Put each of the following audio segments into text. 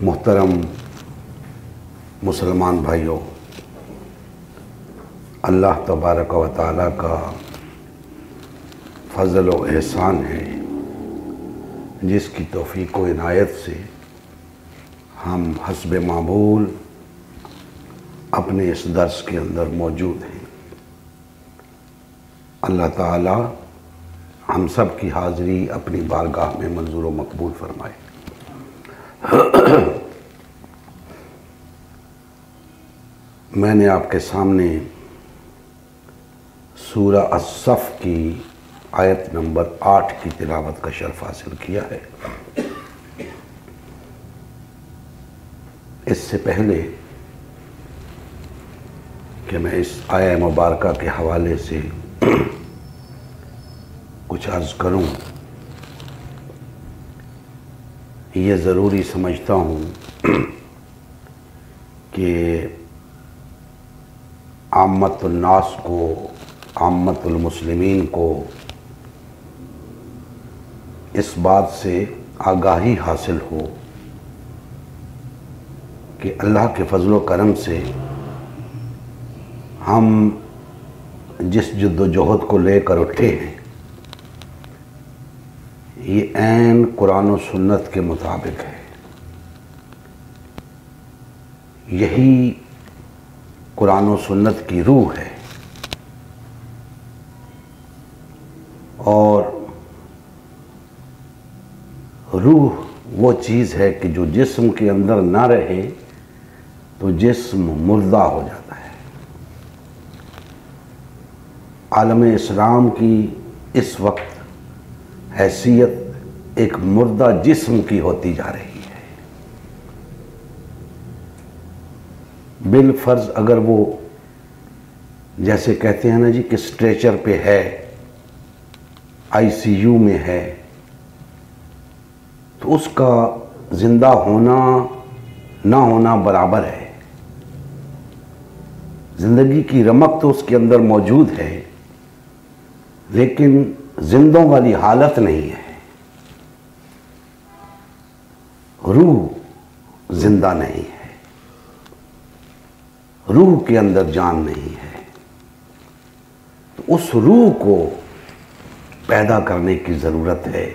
मुहतरम मुसलमान भाइयों, अल्लाह तबारक व तआला का फ़ज़ल व एहसान है जिसकी तौफ़ीक़ व इनायत से हम हस्ब मामूल अपने इस दर्स के अंदर मौजूद हैं। अल्लाह ताला हम सब की हाज़िरी अपनी बारगाह में मंजूर व मकबूल फरमाए। मैंने आपके सामने सूरा अस-सफ़ की आयत नंबर 8 की तिलावत का शर्फ हासिल किया है। इससे पहले कि मैं इस आया मुबारका के हवाले से कुछ अर्ज़ करूं, ये ज़रूरी समझता हूँ कि आम्मतुल नास को, आम्मतुल मुस्लिमीन को इस बात से आगाही हासिल हो कि अल्लाह के फज़ल व करम से हम जिस जद्दोजहद को लेकर उठे हैं ये ऐन कुरान और सुन्नत के मुताबिक है। यही कुरान और सुन्नत की रूह है और रूह वो चीज़ है कि जो जिस्म के अंदर ना रहे तो जिस्म मुर्दा हो जाता है। आलम इस्लाम की इस वक्त हैसियत एक मुर्दा जिस्म की होती जा रही है। बिल फर्ज अगर वो जैसे कहते हैं ना जी कि स्ट्रेचर पे है, आईसीयू में है, तो उसका जिंदा होना ना होना बराबर है। जिंदगी की रमक तो उसके अंदर मौजूद है लेकिन जिंदों वाली हालत नहीं है। रूह जिंदा नहीं है, रूह के अंदर जान नहीं है। तो उस रूह को पैदा करने की ज़रूरत है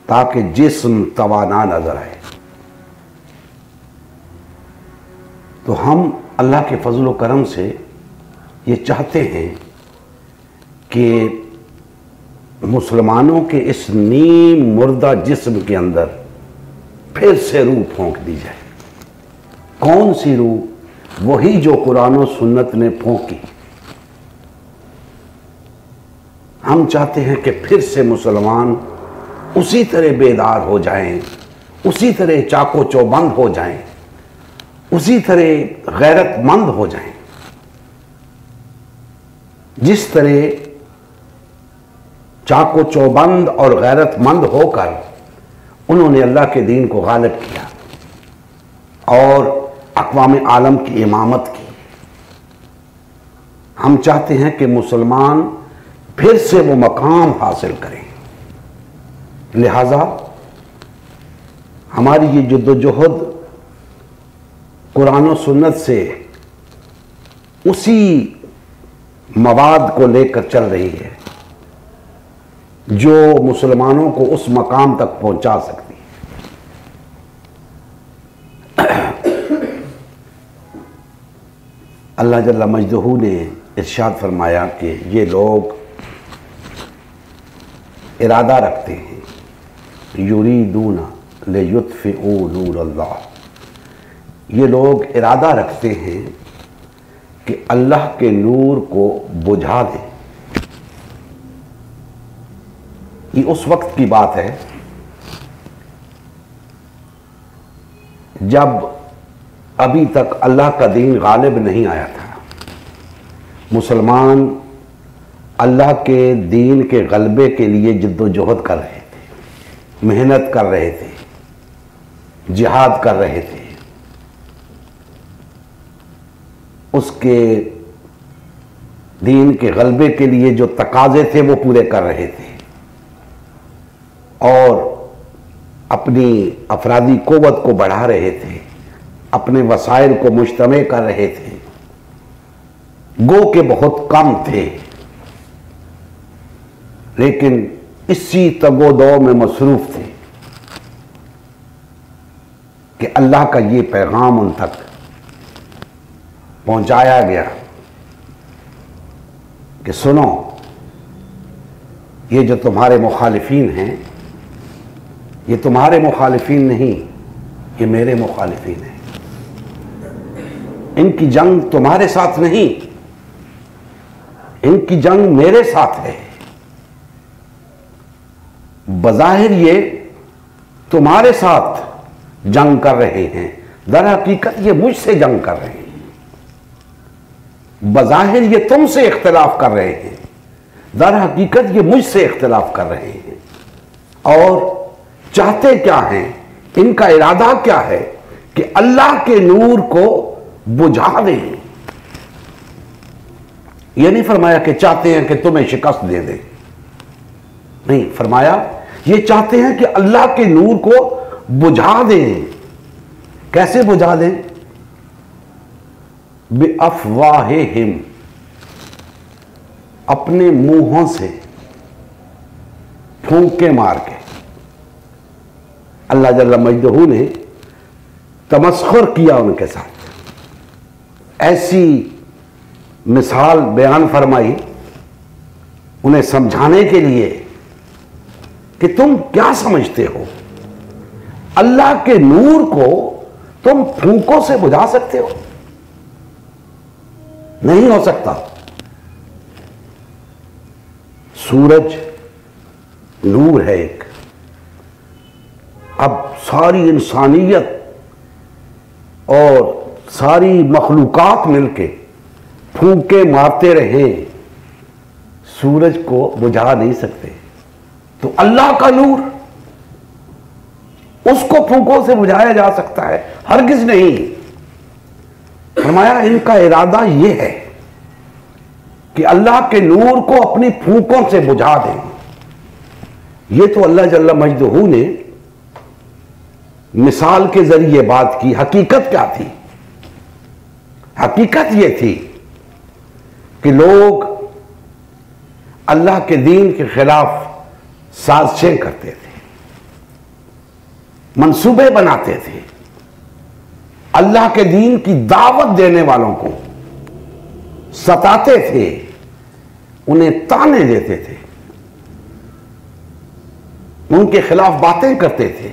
ताकि जिस्म तवाना नजर आए। तो हम अल्लाह के फजल व करम से ये चाहते हैं कि मुसलमानों के इस नीम मुर्दा जिस्म के अंदर फिर से रूह फूंक दी जाए। कौन सी रूह? वही जो कुरान और सुन्नत ने फूंकी। हम चाहते हैं कि फिर से मुसलमान उसी तरह बेदार हो जाएं, उसी तरह चाको चौबंद हो जाएं, उसी तरह गैरतमंद हो जाएं जिस तरह चाको चौबंद और गैरतमंद होकर उन्होंने अल्लाह के दीन को गालिब किया और अक़वाम आलम की इमामत की। हम चाहते हैं कि मुसलमान फिर से वो मकाम हासिल करें। लिहाजा हमारी ये जद्दोजहद कुरान और सुन्नत से उसी मवाद को लेकर चल रही है जो मुसलमानों को उस मकाम तक पहुंचा सकती है। अल्लाह जल्ला मजदहू ने इरशाद फरमाया कि ये लोग इरादा रखते हैं युरीदूना लियुत्फ़िऊ नूर अल्लाह, ये लोग इरादा रखते हैं कि अल्लाह के नूर को बुझा दें। ये उस वक्त की बात है जब अभी तक अल्लाह का दीन गालिब नहीं आया था। मुसलमान अल्लाह के दीन के गलबे के लिए जिद्दोजहद कर रहे थे, मेहनत कर रहे थे, जिहाद कर रहे थे, उसके दीन के गलबे के लिए जो तकाजे थे वो पूरे कर रहे थे और अपनी अफरादी क़ुव्वत को बढ़ा रहे थे, अपने वसाइल को मुश्तमे कर रहे थे, गो के बहुत कम थे, लेकिन इसी तगोदो में मसरूफ थे कि अल्लाह का ये पैगाम उन तक पहुंचाया गया कि सुनो, ये जो तुम्हारे मुखालिफीन हैं, ये तुम्हारे मुखालिफीन नहीं, ये मेरे मुखालिफीन हैं। इनकी जंग तुम्हारे साथ नहीं, इनकी जंग मेरे साथ है। बज़ाहिर ये तुम्हारे साथ जंग कर रहे हैं, दर हकीकत ये मुझसे जंग कर रहे हैं। बज़ाहिर ये तुमसे इख्तिलाफ कर रहे हैं, दर हकीकत ये मुझसे इख्तिलाफ कर रहे हैं। और चाहते क्या हैं, इनका इरादा क्या है कि अल्लाह के नूर को बुझा दें। यह नहीं फरमाया कि चाहते हैं कि तुम्हें शिकस्त दे दें, नहीं फरमाया ये चाहते हैं कि अल्लाह के नूर को बुझा दें। कैसे बुझा दें? बिअफ़वाहिहिम, अपने मुंहों से फूंके मार के। अल्लाह जल्ल मजदहू ने तमस्खुर किया उनके साथ, ऐसी मिसाल बयान फरमाई उन्हें समझाने के लिए कि तुम क्या समझते हो, अल्लाह के नूर को तुम फूंकों से बुझा सकते हो? नहीं हो सकता। सूरज नूर है एक, अब सारी इंसानियत और सारी मखलूकात मिलके फूंके मारते रहे, सूरज को बुझा नहीं सकते। तो अल्लाह का नूर, उसको फूंकों से बुझाया जा सकता है? हरगिज नहीं। फरमाया इनका इरादा यह है कि अल्लाह के नूर को अपनी फूंकों से बुझा दें। यह तो अल्लाह जल्ल मजदहू ने मिसाल के जरिए बात की। हकीकत क्या थी? हकीकत यह थी कि लोग अल्लाह के दीन के खिलाफ साजिशें करते थे, मंसूबे बनाते थे, अल्लाह के दीन की दावत देने वालों को सताते थे, उन्हें ताने देते थे, उनके खिलाफ बातें करते थे,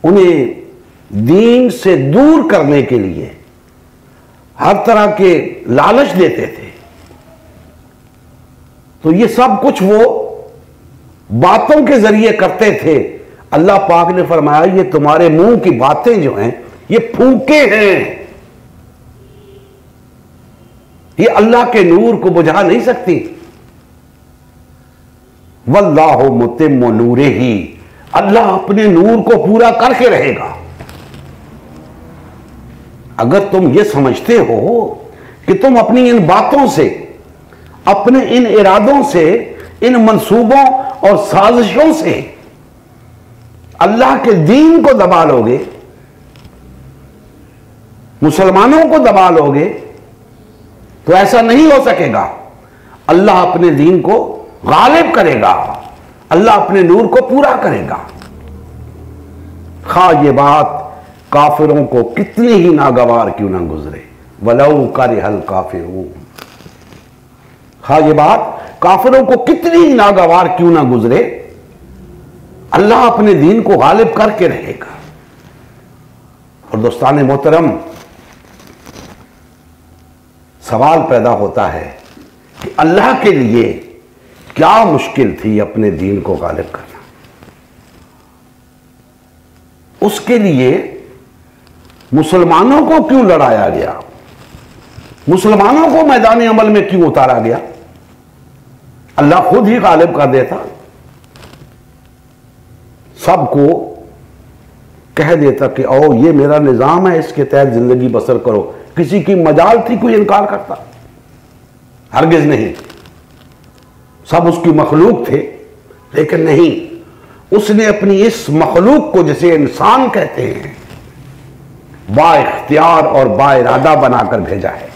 उन्हें दीन से दूर करने के लिए हर तरह के लालच देते थे। तो ये सब कुछ वो बातों के जरिए करते थे। अल्लाह पाक ने फरमाया ये तुम्हारे मुंह की बातें जो हैं ये फूंके हैं, ये अल्लाह के नूर को बुझा नहीं सकती। वल्लाहु मुतिम्मु नूरिही, अल्लाह अपने नूर को पूरा करके रहेगा। अगर तुम ये समझते हो कि तुम अपनी इन बातों से, अपने इन इरादों से, इन मंसूबों और साजिशों से अल्लाह के दीन को दबा लोगे, मुसलमानों को दबा लोगे, तो ऐसा नहीं हो सकेगा। अल्लाह अपने दीन को गालिब करेगा, अल्लाह अपने नूर को पूरा करेगा। खा ये बात काफिरों को कितनी ही नागवार क्यों ना गुजरे, वलौ करिहल काफिरून। खा ये बात काफिरों को कितनी ही नागवार क्यों ना गुजरे, अल्लाह अपने दीन को गालिब करके रहेगा। और दोस्तान मोहतरम, सवाल पैदा होता है कि अल्लाह के लिए क्या मुश्किल थी अपने दीन को गालिब करना? उसके लिए मुसलमानों को क्यों लड़ाया गया? मुसलमानों को मैदान अमल में क्यों उतारा गया? अल्लाह खुद ही गालिब कर देता, सबको कह देता कि ओ ये मेरा निजाम है, इसके तहत जिंदगी बसर करो। किसी की मजाल थी कोई इनकार करता? हरगिज नहीं। सब उसकी मखलूक थे, लेकिन नहीं, उसने अपनी इस मखलूक को, जिसे इंसान कहते हैं, बाइख्तियार और बाइरादा बनाकर भेजा है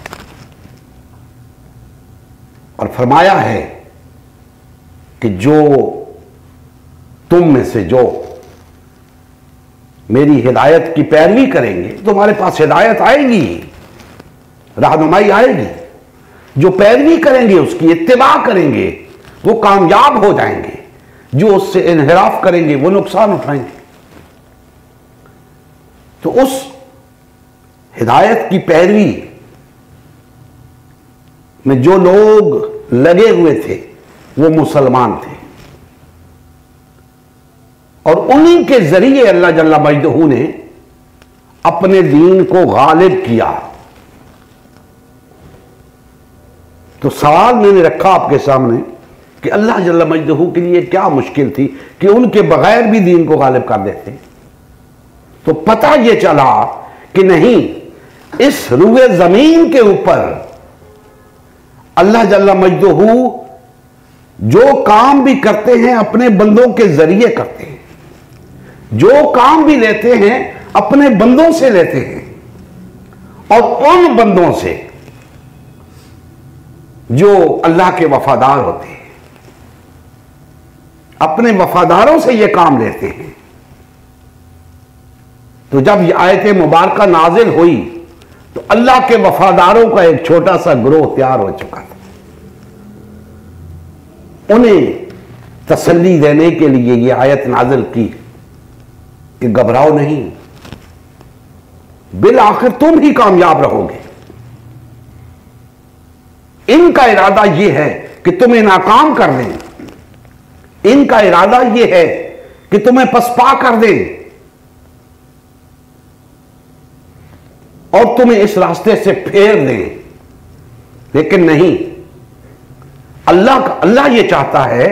और फरमाया है कि जो तुम में से जो मेरी हिदायत की पैरवी करेंगे, तुम्हारे पास हिदायत आएगी, रहनुमाई आएगी। जो पैरवी करेंगे, उसकी इत्तिबा करेंगे, वो कामयाब हो जाएंगे। जो उससे इन्हिराफ करेंगे, वो नुकसान उठाएंगे। तो उस हिदायत की पैरवी में जो लोग लगे हुए थे, वो मुसलमान थे और उन्हीं के जरिए अल्लाह जल्ला मजदहू ने अपने दीन को गालिब किया। तो सवाल मैंने रखा आपके सामने कि अल्लाह जल्ला मजदहू के लिए क्या मुश्किल थी कि उनके बगैर भी दीन को गालिब कर देते। तो पता यह चला कि नहीं, इस रुए जमीन के ऊपर अल्लाह जल्ला मजदहू जो काम भी करते हैं अपने बंदों के जरिए करते हैं, जो काम भी लेते हैं अपने बंदों से लेते हैं और उन बंदों से जो अल्लाह के वफादार होते हैं, अपने वफादारों से ये काम लेते हैं। तो जब ये आयत मुबारका नाजिल हुई तो अल्लाह के वफादारों का एक छोटा सा ग्रोह तैयार हो चुका था। उन्हें तसल्ली देने के लिए ये आयत नाजिल की कि घबराओ नहीं, बिल आखिर तुम ही कामयाब रहोगे। इनका इरादा यह है कि तुम्हें नाकाम कर दें, इनका इरादा यह है कि तुम्हें पसपा कर दें और तुम्हें इस रास्ते से फेर दें। लेकिन नहीं, अल्लाह यह चाहता है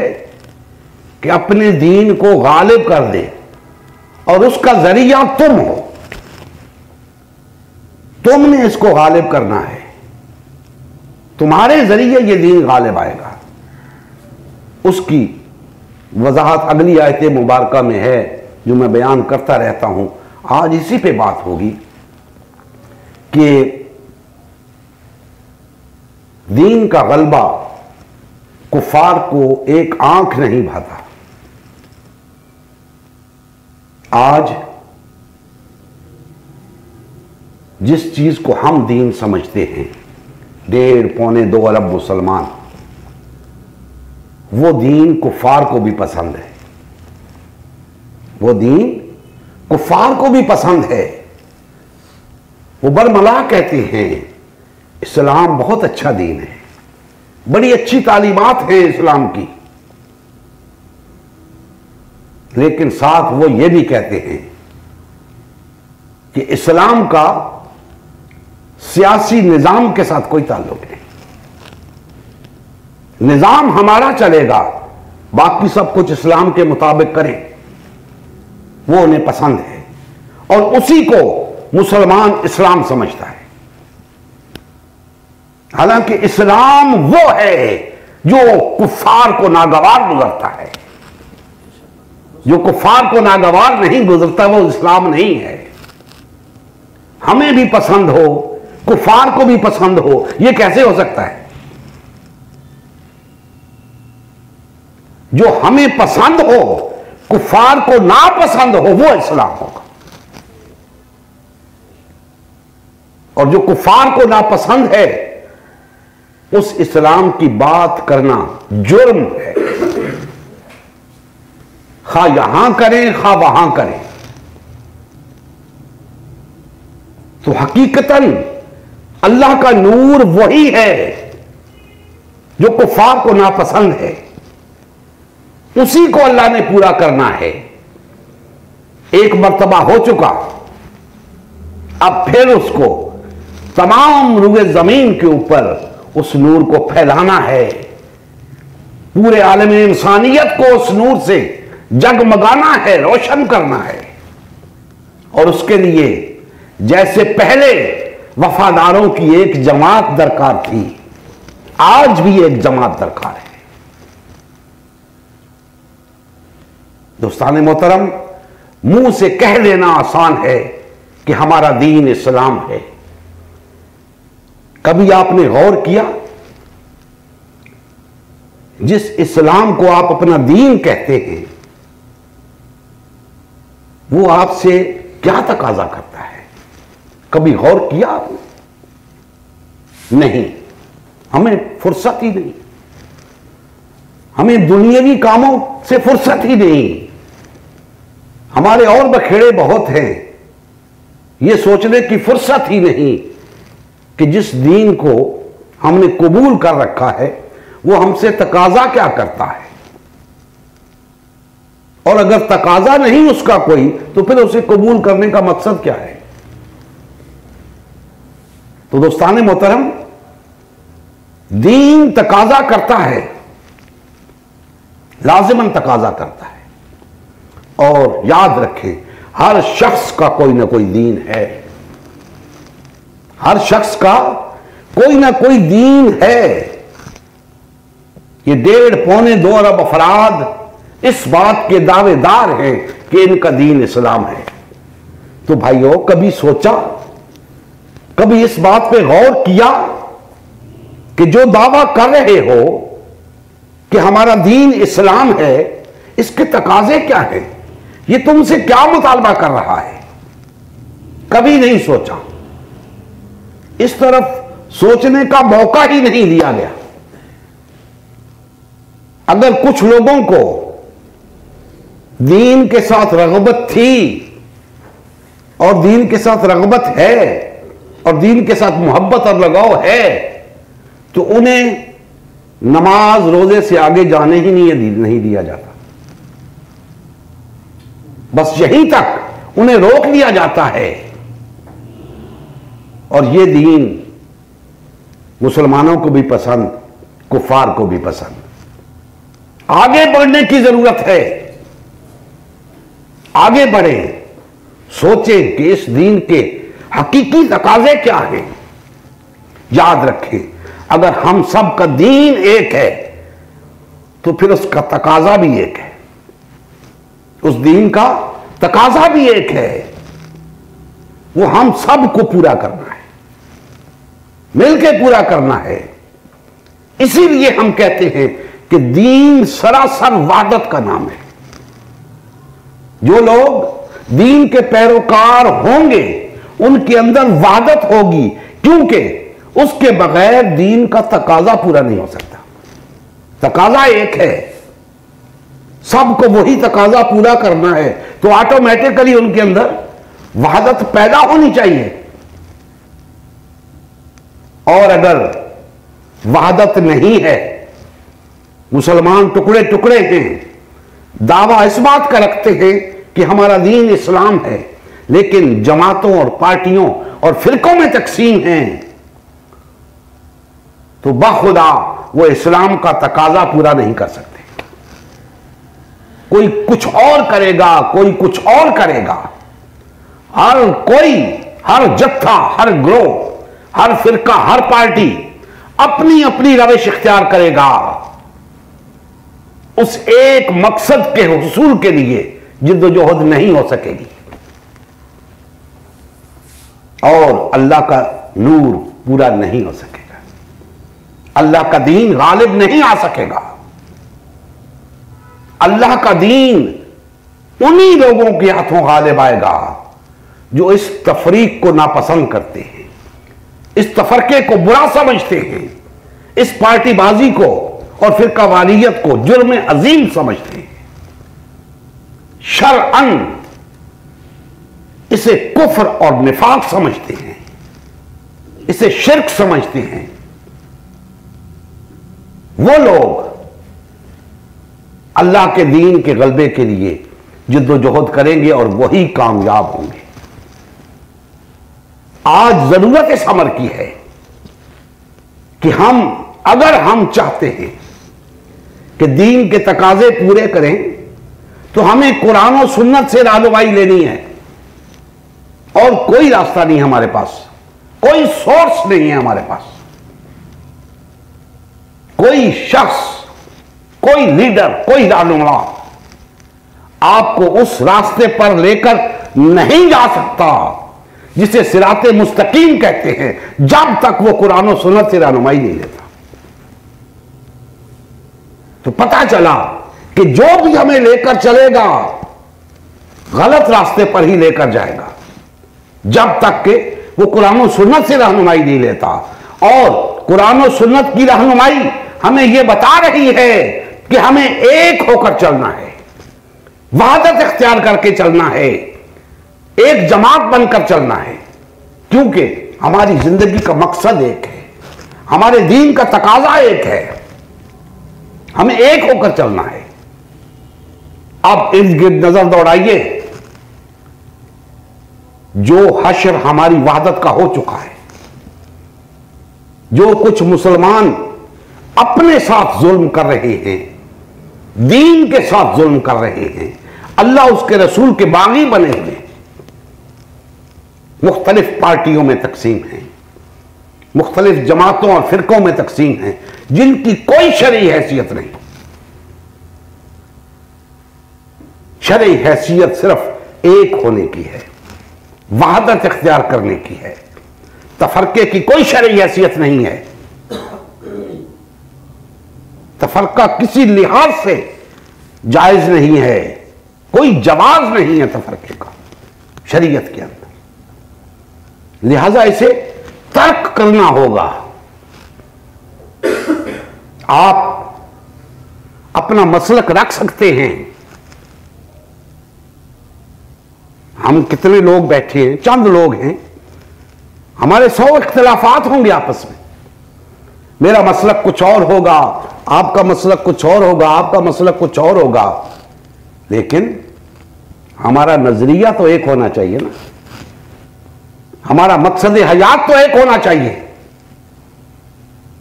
कि अपने दीन को गालिब कर दे और उसका जरिया तुम हो। तुमने इसको गालिब करना है, तुम्हारे जरिए यह दीन गालिब आएगा। उसकी वजाहत अगली आयत मुबारका में है जो मैं बयान करता रहता हूं। आज इसी पे बात होगी कि दीन का गलबा कुफार को एक आंख नहीं भाता। आज जिस चीज को हम दीन समझते हैं, 1.5-2 अरब मुसलमान, वो दीन कुफार को भी पसंद है। वो दीन कुफार को भी पसंद है। वो बरमला कहते हैं इस्लाम बहुत अच्छा दीन है, बड़ी अच्छी तालीमात है इस्लाम की। लेकिन साथ वो ये भी कहते हैं कि इस्लाम का सियासी निजाम के साथ कोई ताल्लुक नहीं। निजाम हमारा चलेगा, बाकी सब कुछ इस्लाम के मुताबिक करें, वो उन्हें पसंद है और उसी को मुसलमान इस्लाम समझता है। हालांकि इस्लाम वो है जो कुफार को नागवार गुजरता है। जो कुफार को नागवार नहीं गुजरता वो इस्लाम नहीं है। हमें भी पसंद हो, कुफार को भी पसंद हो, यह कैसे हो सकता है? जो हमें पसंद हो, कुफार को नापसंद हो, वो इस्लाम होगा। और जो कुफार को नापसंद है, उस इस्लाम की बात करना जुर्म है। खा यहां करें खा वहां करें। तो हकीकतन अल्लाह का नूर वही है जो कुफार को नापसंद है, उसी को अल्लाह ने पूरा करना है। एक मर्तबा हो चुका, अब फिर उसको तमाम रुए जमीन के ऊपर उस नूर को फैलाना है। पूरे आलम इंसानियत को उस नूर से जगमगाना है, रोशन करना है। और उसके लिए जैसे पहले वफादारों की एक जमात दरकार थी, आज भी एक जमात दरकार है। दोस्तान मोहतरम, मुंह से कह देना आसान है कि हमारा दीन इस्लाम है। कभी आपने गौर किया, जिस इस्लाम को आप अपना दीन कहते हैं वो आपसे क्या तकाजा करता है? कभी गौर किया आपने? नहीं, हमें फुर्सत ही नहीं, हमें दुनियावी कामों से फुर्सत ही नहीं। हमारे और बखेड़े बहुत हैं, ये सोचने की फुर्सत ही नहीं कि जिस दीन को हमने कबूल कर रखा है वो हमसे तकाजा क्या करता है, और अगर तकाजा नहीं उसका कोई तो फिर उसे कबूल करने का मकसद क्या है? तो दोस्तान मोहतरम, दीन तकाजा करता है, लाजिमन तकाजा करता है। और याद रखें, हर शख्स का कोई ना कोई दीन है, हर शख्स का कोई ना कोई दीन है। ये 1.5-2 अरब अफराद इस बात के दावेदार हैं कि इनका दीन इस्लाम है। तो भाइयों, कभी सोचा, कभी इस बात पे गौर किया कि जो दावा कर रहे हो कि हमारा दीन इस्लाम है, इसके तकाजे क्या है? ये तुमसे क्या मुतालबा कर रहा है? कभी नहीं सोचा, इस तरफ सोचने का मौका ही नहीं दिया गया। अगर कुछ लोगों को दीन के साथ रग़बत थी और दीन के साथ रग़बत है और दीन के साथ मोहब्बत और लगाव है, तो उन्हें नमाज रोजे से आगे जाने ही नहीं दिया जाता। बस यहीं तक उन्हें रोक लिया जाता है। और ये दीन मुसलमानों को भी पसंद, कुफार को भी पसंद। आगे बढ़ने की जरूरत है, आगे बढ़ें, सोचें कि इस दीन के हकीकी तकाजे क्या हैं। याद रखें, अगर हम सब का दीन एक है तो फिर उसका तकाजा भी एक है, उस दीन का तकाजा भी एक है। वो हम सब को पूरा करना है, मिलकर पूरा करना है। इसीलिए हम कहते हैं कि दीन सरासर वादत का नाम है। जो लोग दीन के पैरोकार होंगे उनके अंदर वादत होगी, क्योंकि उसके बगैर दीन का तकाजा पूरा नहीं हो सकता। तकाजा एक है, सबको वही तकाजा पूरा करना है, तो ऑटोमेटिकली उनके अंदर वहादत पैदा होनी चाहिए। और अगर वहादत नहीं है, मुसलमान टुकड़े टुकड़े हैं, दावा इस बात का रखते हैं कि हमारा दीन इस्लाम है, लेकिन जमातों और पार्टियों और फिरकों में तकसीम हैं, तो बाखुदा वो इस्लाम का तकाजा पूरा नहीं कर सकते। कोई कुछ और करेगा, कोई कुछ और करेगा। हर कोई, हर जत्था, हर ग्रोह, हर फिरका, हर पार्टी अपनी अपनी रविश इख्तियार करेगा उस एक मकसद के हुसूल के लिए जिद्दोजहद नहीं हो सकेगी और अल्लाह का नूर पूरा नहीं हो सकेगा, अल्लाह का दीन गालिब नहीं आ सकेगा। अल्लाह का दीन उन्हीं लोगों के हाथों गालिब आएगा जो इस तफरीक को नापसंद करते हैं, इस तफरके को बुरा समझते हैं, इस पार्टीबाजी को और फिरकावारियत को जुर्म अजीम समझते हैं। शरअन इसे कुफ्र और निफाक समझते हैं, इसे शिर्क समझते हैं। वो लोग अल्लाह के दीन के गलबे के लिए जिद्दोजहद करेंगे और वही कामयाब होंगे। आज जरूरत इस अमर की है कि अगर हम चाहते हैं कि दीन के तकाजे पूरे करें तो हमें कुरान और सुन्नत से रहनुमाई लेनी है, और कोई रास्ता नहीं है हमारे पास, कोई सोर्स नहीं है हमारे पास। कोई शख्स, कोई लीडर, कोई रहनुमा आपको उस रास्ते पर लेकर नहीं जा सकता जिसे सिराते मुस्तकीम कहते हैं, जब तक वो कुरान और सुन्नत से रहनुमाई नहीं लेता। तो पता चला कि जो भी हमें लेकर चलेगा गलत रास्ते पर ही लेकर जाएगा, जब तक कि वो कुरान और सुन्नत से रहनुमाई नहीं लेता। और कुरान और सुन्नत की रहनुमाई हमें यह बता रही है कि हमें एक होकर चलना है, वहदत इख्तियार करके चलना है, एक जमात बनकर चलना है, क्योंकि हमारी जिंदगी का मकसद एक है, हमारे दीन का तकाजा एक है, हमें एक होकर चलना है। अब इर्द गिर्द नजर दौड़ाइए, जो हश्र हमारी वहदत का हो चुका है, जो कुछ मुसलमान अपने साथ जुल्म कर रहे हैं, दीन के साथ जुल्म कर रहे हैं, अल्लाह उसके रसूल के बागी बने हुए, मुख्तलिफ पार्टियों में तकसीम हैं, मुख्तलिफ जमातों और फिरकों में तकसीम हैं, जिनकी कोई शरई हैसियत नहीं। शरई हैसियत सिर्फ एक होने की है, वहदत इख्तियार करने की है, तफरके की कोई शरई हैसियत नहीं है। तफरका किसी लिहाज से जायज नहीं है, कोई जवाज नहीं है तफरके का शरीयत के अंदर, लिहाजा इसे तर्क करना होगा। आप अपना मसलक रख सकते हैं। हम कितने लोग बैठे हैं, चंद लोग हैं, हमारे 100 इख्तिलाफात होंगे आपस में, मेरा मसलक कुछ और होगा, आपका मसलक कुछ और होगा, आपका मसलक कुछ और होगा, लेकिन हमारा नजरिया तो एक होना चाहिए ना, हमारा मकसद हयात तो एक होना चाहिए।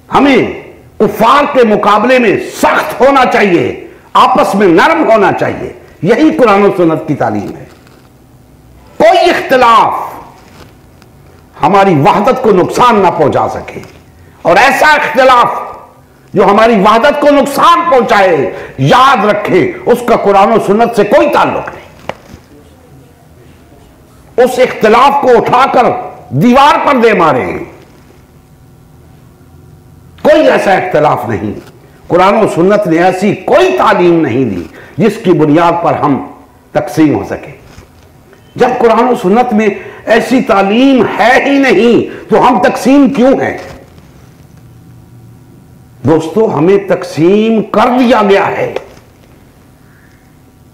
हमें कुफार के मुकाबले में सख्त होना चाहिए, आपस में नरम होना चाहिए। यही कुरान और सुन्नत की तालीम है। कोई इख्तिलाफ हमारी वहदत को नुकसान ना पहुंचा सके, और ऐसा इख्तिलाफ जो हमारी वहदत को नुकसान पहुंचाए, याद रखें उसका कुरान और सुन्नत से कोई ताल्लुक नहीं। उस इख्तिलाफ को उठाकर दीवार पर दे मारे। कोई ऐसा इख्तिलाफ नहीं, कुरान और सुन्नत ने ऐसी कोई तालीम नहीं दी जिसकी बुनियाद पर हम तकसीम हो सके। जब कुरान और सुन्नत में ऐसी तालीम है ही नहीं तो हम तकसीम क्यों हैं? दोस्तों, हमें तकसीम कर दिया गया है,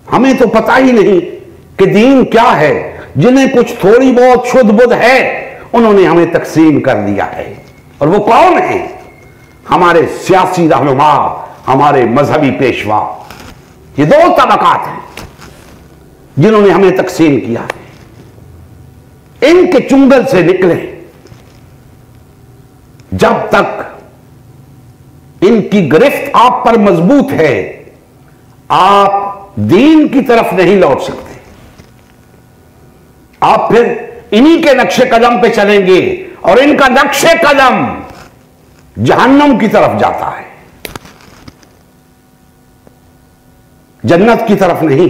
हमें तो पता ही नहीं कि दीन क्या है। जिन्हें कुछ थोड़ी बहुत शुद्ध बुद्ध है उन्होंने हमें तकसीम कर दिया है। और वो कौन है? हमारे सियासी रहनुमा, हमारे मजहबी पेशवा। ये दो तबकात हैं जिन्होंने हमें तकसीम किया है। इनके चुंगल से निकले, जब तक इनकी गिरफ्त आप पर मजबूत है, आप दीन की तरफ नहीं लौट सकते। आप फिर इन्हीं के नक्शे कदम पे चलेंगे और इनका नक्शे कदम जहन्नम की तरफ जाता है, जन्नत की तरफ नहीं।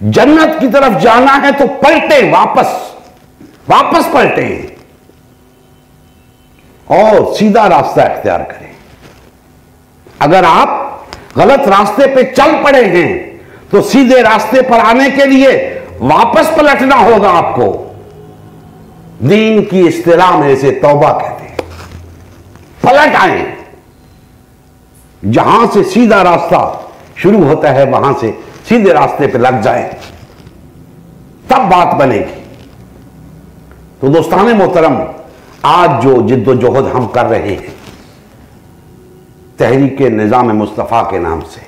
जन्नत की तरफ जाना है तो पलटे, वापस पलटे और सीधा रास्ता इख्तियार करें। अगर आप गलत रास्ते पे चल पड़े हैं तो सीधे रास्ते पर आने के लिए वापस पलटना होगा आपको। दीन की इस्तिलाह में इसे तौबा कहते हैं। पलट आए, जहां से सीधा रास्ता शुरू होता है वहां से सीधे रास्ते पे लग जाए, तब बात बनेगी। तो दोस्ताने मोहतरम, आज जो जिद्दोजहद हम कर रहे हैं तहरीक निजाम मुस्तफ़ा के नाम से,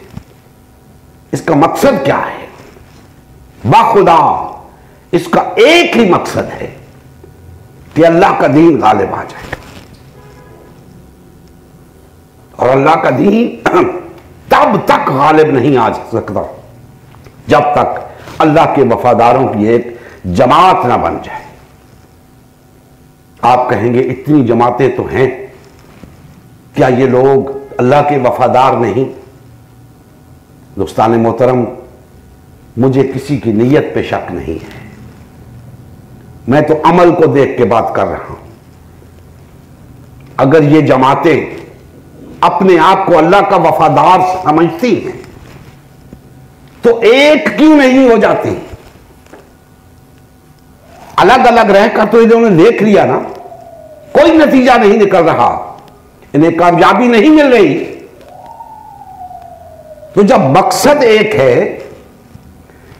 इसका मकसद क्या है? बाखुदा इसका एक ही मकसद है कि अल्लाह का दीन गालिब आ जाए। और अल्लाह का दीन तब तक गालिब नहीं आ सकता जब तक अल्लाह के वफादारों की एक जमात ना बन जाए। आप कहेंगे इतनी जमातें तो हैं, क्या ये लोग अल्लाह के वफादार नहीं? दोस्तान मोहतरम, मुझे किसी की नीयत पे शक नहीं है, मैं तो अमल को देख के बात कर रहा हूं। अगर ये जमातें अपने आप को अल्लाह का वफादार समझती हैं तो एक क्यों नहीं हो जाती? अलग अलग रहकर तो इन्होंने देख लिया ना, कोई नतीजा नहीं निकल रहा, इन्हें कामयाबी नहीं मिल रही। तो जब मकसद एक है,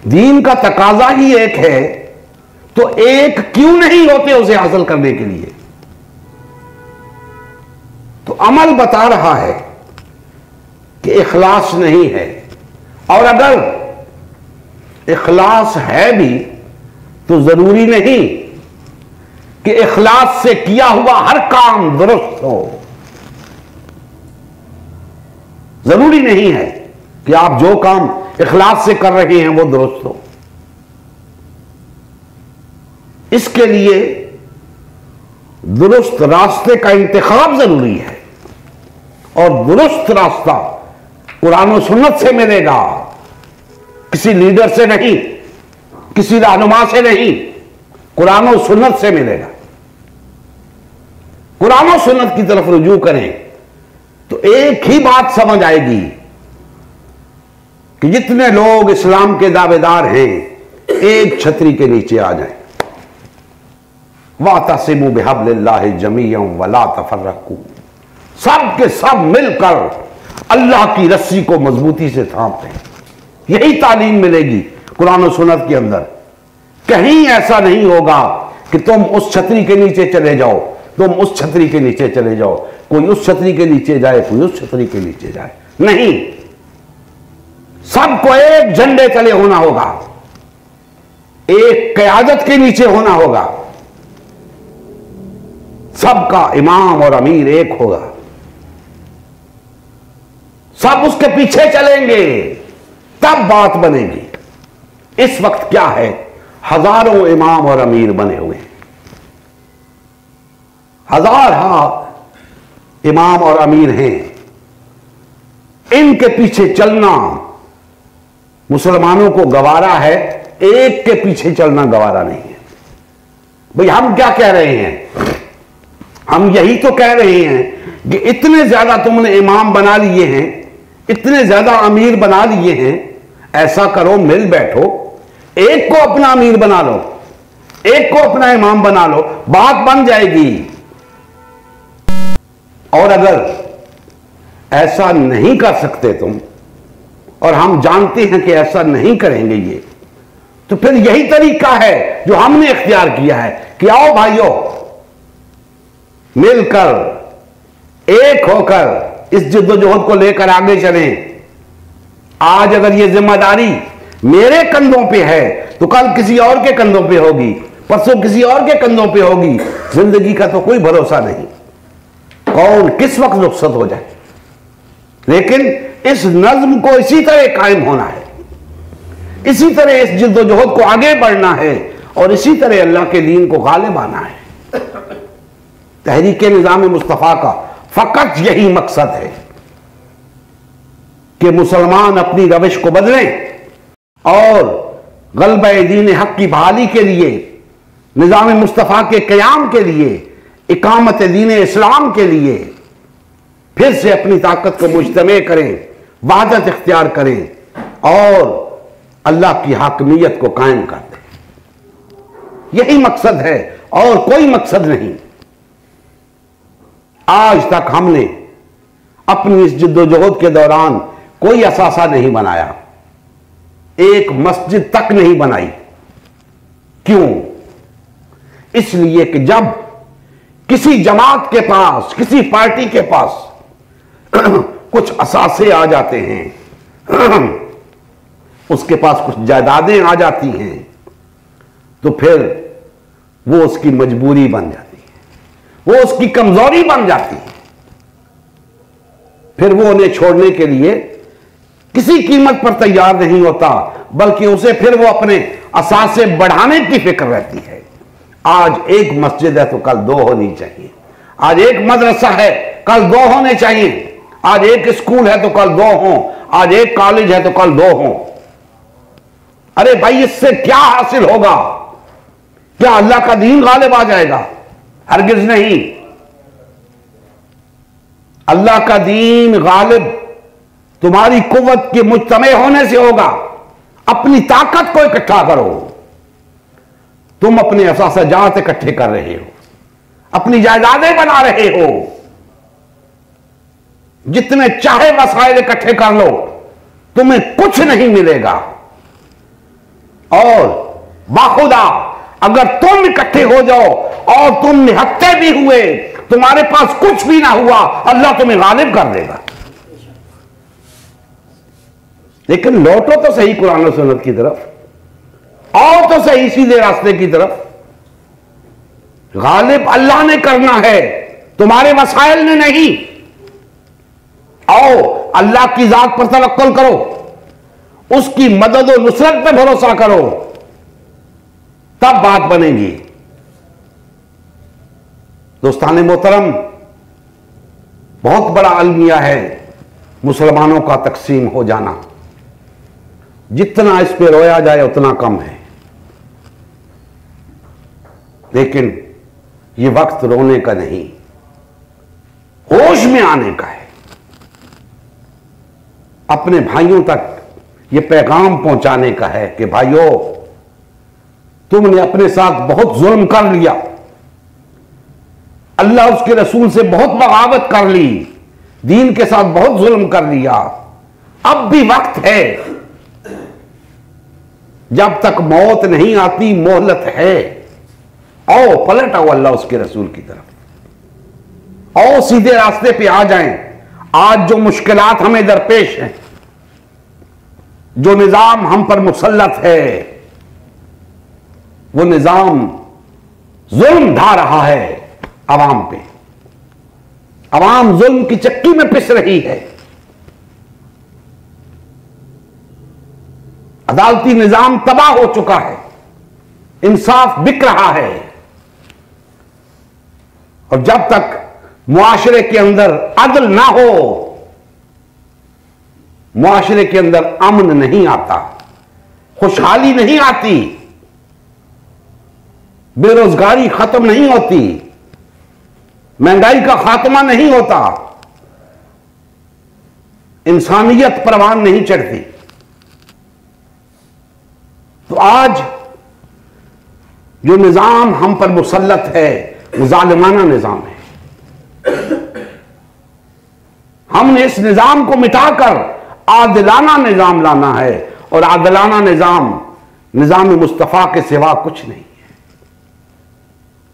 दीन का तकाजा ही एक है, तो एक क्यों नहीं होते उसे हासिल करने के लिए? तो अमल बता रहा है कि इखलास नहीं है, और अगर इखलास है भी तो जरूरी नहीं कि इखलास से किया हुआ हर काम दुरुस्त हो। जरूरी नहीं है कि आप जो काम इखलास से कर रहे हैं वो दुरुस्त हो। इसके लिए दुरुस्त रास्ते का इंतखाब जरूरी है, और दुरुस्त रास्ता कुरान और सुन्नत से मिलेगा, किसी लीडर से नहीं, किसी रहनुमा से नहीं, कुरान और सुन्नत से मिलेगा। कुरान और सुन्नत की तरफ रुजू करें तो एक ही बात समझ आएगी कि जितने लोग इस्लाम के दावेदार हैं एक छतरी के नीचे आ जाएं। वातसिमू बिहब्लिल्लाहि जमीअन वला तफर्रकू, सब के सब मिलकर अल्लाह की रस्सी को मजबूती से थामते हैं। यही तालीम मिलेगी कुरान और सुन्नत के अंदर। कहीं ऐसा नहीं होगा कि तुम उस छतरी के नीचे चले जाओ, तुम उस छतरी के नीचे चले जाओ, कोई उस छतरी के नीचे जाए, कोई उस छतरी के नीचे जाए, नहीं। सबको एक झंडे तले होना होगा, एक क़यादत के नीचे होना होगा, सबका इमाम और अमीर एक होगा, सब उसके पीछे चलेंगे, तब बात बनेगी। इस वक्त क्या है, हजारों इमाम और अमीर बने हुए हैं, हजार इमाम और अमीर हैं। इनके पीछे चलना मुसलमानों को गवारा है, एक के पीछे चलना गवारा नहीं है। भाई हम क्या कह रहे हैं, हम यही तो कह रहे हैं कि इतने ज्यादा तुमने इमाम बना लिए हैं, इतने ज्यादा अमीर बना लिए हैं, ऐसा करो मिल बैठो, एक को अपना अमीर बना लो, एक को अपना इमाम बना लो, बात बन जाएगी। और अगर ऐसा नहीं कर सकते तुम, और हम जानते हैं कि ऐसा नहीं करेंगे ये, तो फिर यही तरीका है जो हमने इख्तियार किया है कि आओ भाइयों मिलकर एक होकर इस जिद्दोजहद को लेकर आगे चलें। आज अगर ये जिम्मेदारी मेरे कंधों पे है तो कल किसी और के कंधों पे होगी, परसों किसी और के कंधों पे होगी। जिंदगी का तो कोई भरोसा नहीं, कौन किस वक्त रुखसत हो जाए। लेकिन इस नज्म को इसी तरह कायम होना है, इसी तरह इस जिद्दोजहद को आगे बढ़ना है, और इसी तरह अल्लाह के दीन को गालिब आना है। तहरीक निज़ाम मुस्तफ़ा का फकत यही मकसद है कि मुसलमान अपनी रविश को बदलें और गलबे दीन हक की बहाली के लिए, निज़ाम मुस्तफ़ा के क़याम के लिए, इकामत दीन इस्लाम के लिए फिर से अपनी ताकत को मुज्तमे करें, वहदत इख्तियार करें और अल्लाह की हाकमियत को कायम कर दें। यही मकसद है और कोई मकसद नहीं। आज तक हमने अपनी इस जिद्दोजहद के दौरान कोई असासा नहीं बनाया, एक मस्जिद तक नहीं बनाई। क्यों? इसलिए कि जब किसी जमात के पास, किसी पार्टी के पास कुछ असासे आ जाते हैं, उसके पास कुछ जायदादें आ जाती हैं, तो फिर वो उसकी मजबूरी बन जाती है, वो उसकी कमजोरी बन जाती है। फिर वो उन्हें छोड़ने के लिए किसी कीमत पर तैयार नहीं होता, बल्कि उसे फिर वो अपने असासे बढ़ाने की फिक्र रहती है। आज एक मस्जिद है तो कल दो होनी चाहिए, आज एक मदरसा है कल दो होने चाहिए, आज एक स्कूल है तो कल दो हों, आज एक कॉलेज है तो कल दो हों। अरे भाई, इससे क्या हासिल होगा? क्या अल्लाह का दीन गालिब आ जाएगा? हरगिज नहीं। अल्लाह का दीन गालिब तुम्हारी कुव्वत के मुज्तमे होने से होगा। अपनी ताकत को इकट्ठा करो। तुम अपने असासजात इकट्ठे कर रहे हो, अपनी जायदादें बना रहे हो, जितने चाहे वसाइल इकट्ठे कर लो, तुम्हें कुछ नहीं मिलेगा। और बाखुदा अगर तुम इकट्ठे हो जाओ और तुम निहत्ते भी हुए, तुम्हारे पास कुछ भी ना हुआ, अल्लाह तुम्हें गालिब कर देगा। लेकिन लौटो तो सही कुरान और सुन्नत की तरफ, आओ तो सही सीधे रास्ते की तरफ। गालिब अल्लाह ने करना है, तुम्हारे वसाइल ने नहीं। आओ अल्लाह की जात पर तवक्कुल करो, उसकी मदद और नुसरत पे भरोसा करो, तब बात बनेगी। दोस्ताने मोहतरम, बहुत बड़ा अलमिया है मुसलमानों का तकसीम हो जाना। जितना इस पे रोया जाए उतना कम है, लेकिन ये वक्त रोने का नहीं, होश में आने का है। अपने भाइयों तक ये पैगाम पहुंचाने का है कि भाइयों, तुमने अपने साथ बहुत जुल्म कर लिया, अल्लाह उसके रसूल से बहुत बगावत कर ली, दीन के साथ बहुत जुल्म कर लिया। अब भी वक्त है, जब तक मौत नहीं आती मोहलत है। आओ पलट आओ अल्लाह उसके रसूल की तरफ, आओ सीधे रास्ते पे आ जाएं। आज जो मुश्किलात हमें दरपेश हैं, जो निजाम हम पर मुसल्लत है, वो निजाम जुल्म ढा रहा है अवाम पे। अवाम जुल्म की चक्की में पिस रही है। अदालती निजाम तबाह हो चुका है, इंसाफ बिक रहा है। और जब तक मुआशरे के अंदर अदल ना हो, मुआशरे के अंदर अमन नहीं आता, खुशहाली नहीं आती, बेरोजगारी खत्म नहीं होती, महंगाई का खात्मा नहीं होता, इंसानियत परवान नहीं चढ़ती। तो आज जो निजाम हम पर मुसल्लत है वो जालिमाना निजाम है। हमने इस निजाम को मिटाकर आदिलाना निजाम लाना है, और आदिलाना निजाम निजाम मुस्तफा के सिवा कुछ नहीं है।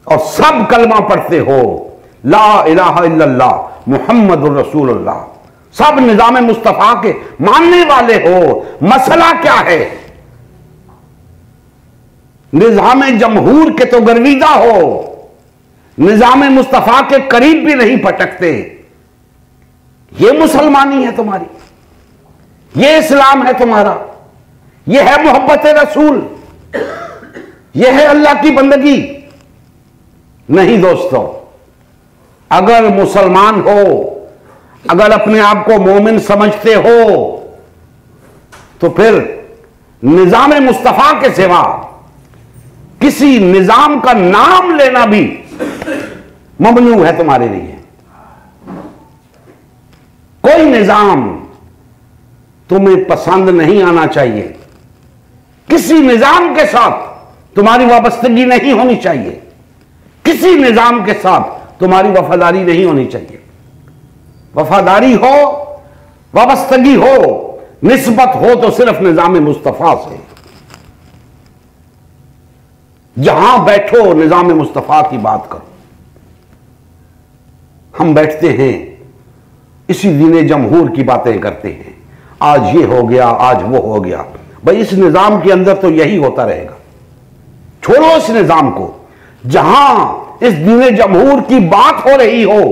और सब कलमा पढ़ते हो, ला इलाहा इल्लल्लाह मुहम्मदुर रसूलुल्लाह, सब निजाम मुस्तफा के मानने वाले हो। मसला क्या है? निजाम जमहूर के तो गर्विदा हो, निजाम मुस्तफा के करीब भी नहीं पटकते। ये मुसलमानी है तुम्हारी, ये इस्लाम है तुम्हारा, ये है मोहब्बत रसूल, ये है अल्लाह की बंदगी। नहीं दोस्तों, अगर मुसलमान हो, अगर अपने आप को मोमिन समझते हो, तो फिर निजाम मुस्तफा के सिवा किसी निजाम का नाम लेना भी ममनू है तुम्हारे लिए। कोई निजाम तुम्हें पसंद नहीं आना चाहिए, किसी निजाम के साथ तुम्हारी वाबस्तगी नहीं होनी चाहिए, किसी निजाम के साथ तुम्हारी वफादारी नहीं होनी चाहिए। वफादारी हो, वाबस्तगी हो, निस्बत हो तो सिर्फ निजाम मुस्तफा से। जहां बैठो निजाम मुस्तफा की बात करो। हम बैठते हैं इसी दीन जमहूर की बातें करते हैं, आज ये हो गया, आज वो हो गया। भाई इस निजाम के अंदर तो यही होता रहेगा। छोड़ो इस निजाम को। जहां इस दीन जमहूर की बात हो रही हो,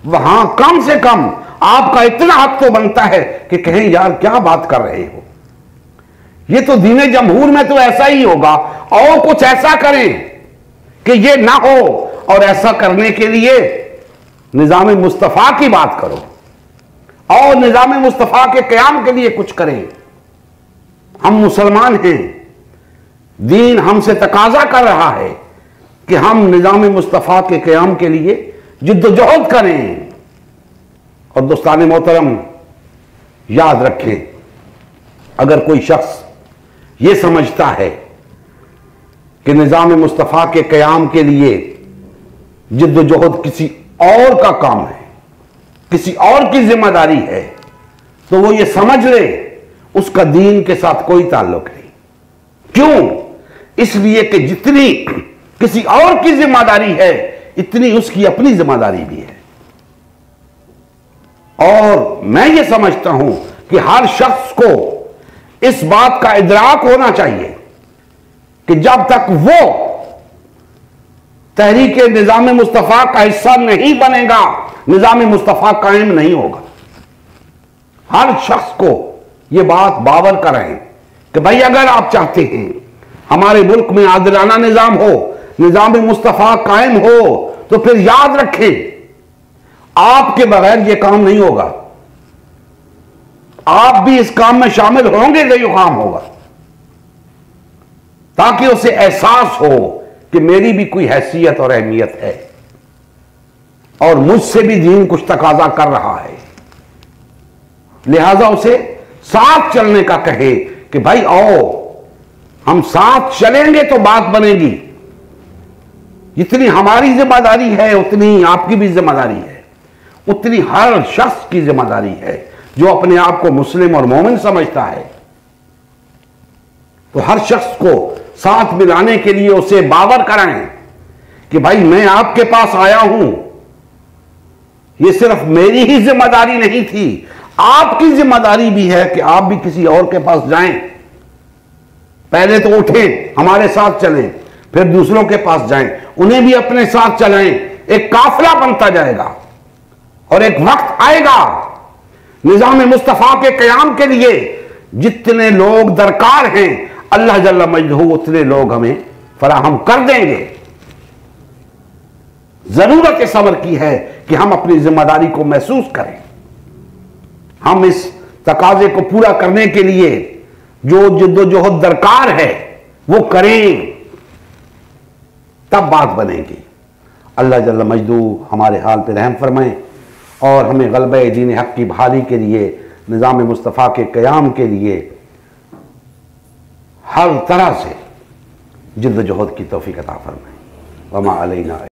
वहां कम से कम आपका इतना हक तो बनता है कि कहें यार क्या बात कर रहे हो, ये तो दीन जमहूर में तो ऐसा ही होगा, और कुछ ऐसा करें कि ये ना हो। और ऐसा करने के लिए निजाम मुस्तफा की बात करो और निजाम मुस्तफा के क़याम के लिए कुछ करें। हम मुसलमान हैं, दीन हमसे तकाजा कर रहा है कि हम निज़ाम मुस्तफ़ा के क़याम के लिए जिद्दोजहद करें। और दोस्तान मोहतरम, याद रखें, अगर कोई शख्स ये समझता है कि निज़ाम मुस्तफ़ा के क़याम के लिए जिद्दोजहद किसी और का काम है, किसी और की जिम्मेदारी है, तो वो ये समझ ले उसका दीन के साथ कोई ताल्लुक नहीं। क्यों? इसलिए कि जितनी किसी और की जिम्मेदारी है, इतनी उसकी अपनी जिम्मेदारी भी है। और मैं ये समझता हूं कि हर शख्स को इस बात का इदराक होना चाहिए कि जब तक वो तहरीक निज़ाम मुस्तफ़ा का हिस्सा नहीं बनेगा, निज़ाम मुस्तफ़ा कायम नहीं होगा। हर शख्स को यह बात बावर कराएं कि भाई अगर आप चाहते हैं हमारे मुल्क में आदिलाना निज़ाम हो, निज़ाम मुस्तफ़ा कायम हो, तो फिर याद रखें आपके बगैर यह काम नहीं होगा। आप भी इस काम में शामिल होंगे तो यह काम होगा, ताकि उसे एहसास हो कि मेरी भी कोई हैसियत और अहमियत है और मुझसे भी दीन कुछ तकाजा कर रहा है। लिहाजा उसे साथ चलने का कहे कि भाई आओ हम साथ चलेंगे तो बात बनेगी। जितनी हमारी जिम्मेदारी है उतनी आपकी भी जिम्मेदारी है, उतनी हर शख्स की जिम्मेदारी है जो अपने आप को मुस्लिम और मोमिन समझता है। तो हर शख्स को साथ मिलाने के लिए उसे बावर कराएं कि भाई मैं आपके पास आया हूं, यह सिर्फ मेरी ही जिम्मेदारी नहीं थी, आपकी जिम्मेदारी भी है कि आप भी किसी और के पास जाएं। पहले तो उठें, हमारे साथ चलें, फिर दूसरों के पास जाएं, उन्हें भी अपने साथ चलाएं। एक काफिला बनता जाएगा और एक वक्त आएगा निज़ाम मुस्तफ़ा के क़याम के लिए जितने लोग दरकार हैं अल्लाह जल्ल मजदहू उतने लोग हमें फराहम कर देंगे। जरूरत इस अमर की है कि हम अपनी जिम्मेदारी को महसूस करें। हम इस तकाजे को पूरा करने के लिए जो जिद्दोजहद दरकार है वो करें, तब बात बनेगी। अल्लाह जल्ल मजदू हमारे हाल पे रहम फरमाएं और हमें ग़लबे दीन हक़ की बहाली के लिए, निज़ाम मुस्तफ़ा के क़याम के लिए हर तरह से जिद्दोजहद की तौफ़ीक़ अता फरमाएं। वमा अलैना।